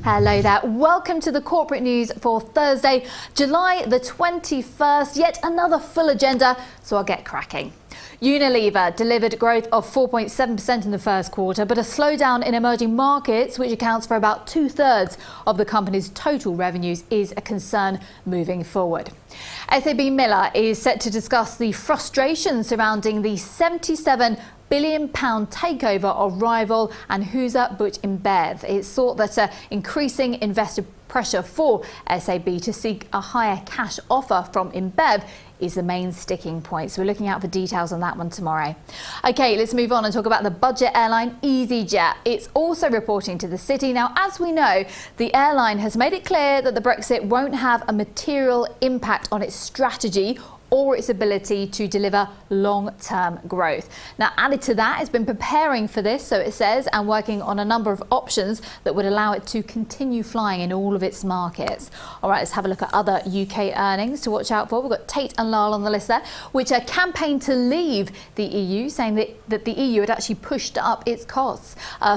Hello there. Welcome to the corporate news for Thursday, July the 21st. Yet another full agenda, so I'll get cracking. Unilever delivered growth of 4.7% in the first quarter, but a slowdown in emerging markets, which accounts for about 2/3 of the company's total revenues, is a concern moving forward. SAB Miller is set to discuss the frustration surrounding the £77 billion takeover of rival Anheuser-Busch InBev. It's thought that increasing investor pressure for SAB to seek a higher cash offer from InBev is the main sticking point. So we're looking out for details on that one tomorrow. OK, let's move on and talk about the budget airline Easyjet. It's also reporting to the city. Now, as we know, the airline has made it clear that the Brexit won't have a material impact on its strategy or its ability to deliver long-term growth. Now, added to that, it's been preparing for this, so it says, and working on a number of options that would allow it to continue flying in all of its markets. All right, let's have a look at other UK earnings to watch out for. We've got Tate and Lyle on the list there, which are campaigned to leave the EU, saying that the EU had actually pushed up its costs.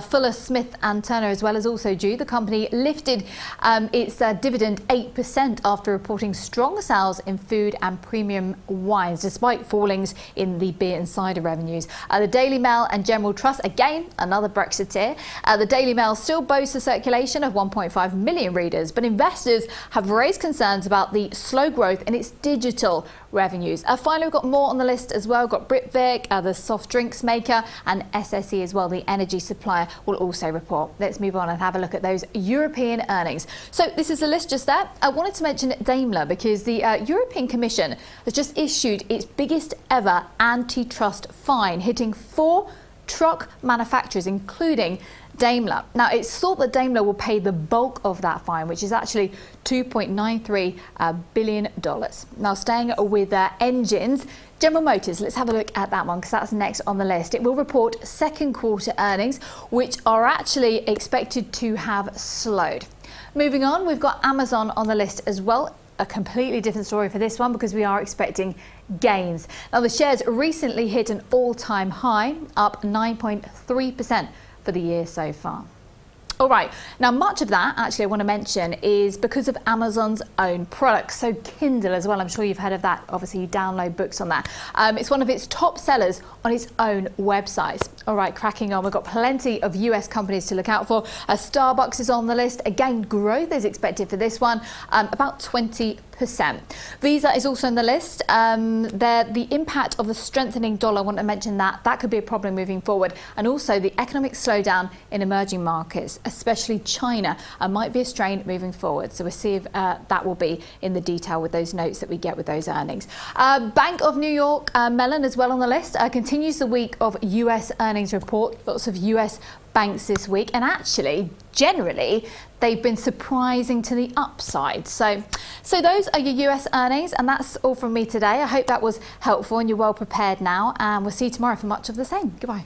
Fuller, Smith and Turner as well as also due. The company lifted its dividend 8% after reporting strong sales in food and premium wines, despite fallings in the beer and cider revenues. The Daily Mail and General Trust, again, another Brexiteer. The Daily Mail still boasts a circulation of 1.5 million readers, but investors have raised concerns about the slow growth in its digital revenues. Finally, we've got more on the list as well. We've got Britvic, the soft drinks maker, and SSE as well, the energy supplier, will also report. Let's move on and have a look at those European earnings. So this is the list just there. I wanted to mention Daimler because the European Commission has just issued its biggest ever antitrust fine, hitting 4 truck manufacturers, including Daimler. Now, it's thought that Daimler will pay the bulk of that fine, which is actually $2.93 billion. Now, staying with engines, General Motors, let's have a look at that one because that's next on the list. It will report second quarter earnings, which are actually expected to have slowed. Moving on, we've got Amazon on the list as well. A completely different story for this one because we are expecting gains. Now, the shares recently hit an all-time high, up 9.3% for the year so far. All right, now much of that, actually, I want to mention is because of Amazon's own products. So Kindle as well, I'm sure you've heard of that. Obviously, you download books on that. It's one of its top sellers on its own website. All right, cracking on. We've got plenty of US companies to look out for. Starbucks is on the list. Again, growth is expected for this one, about 20%. Visa is also on the list. The impact of the strengthening dollar, I want to mention that could be a problem moving forward. And also the economic slowdown in emerging markets, especially China, might be a strain moving forward. So we'll see if that will be in the detail with those notes that we get with those earnings. Bank of New York Mellon as well on the list. Continues the week of US earnings report. Lots of US banks this week, and actually generally they've been surprising to the upside. So those are your US earnings, and that's all from me today. I hope that was helpful and you're well prepared now, and we'll see you tomorrow for much of the same. Goodbye.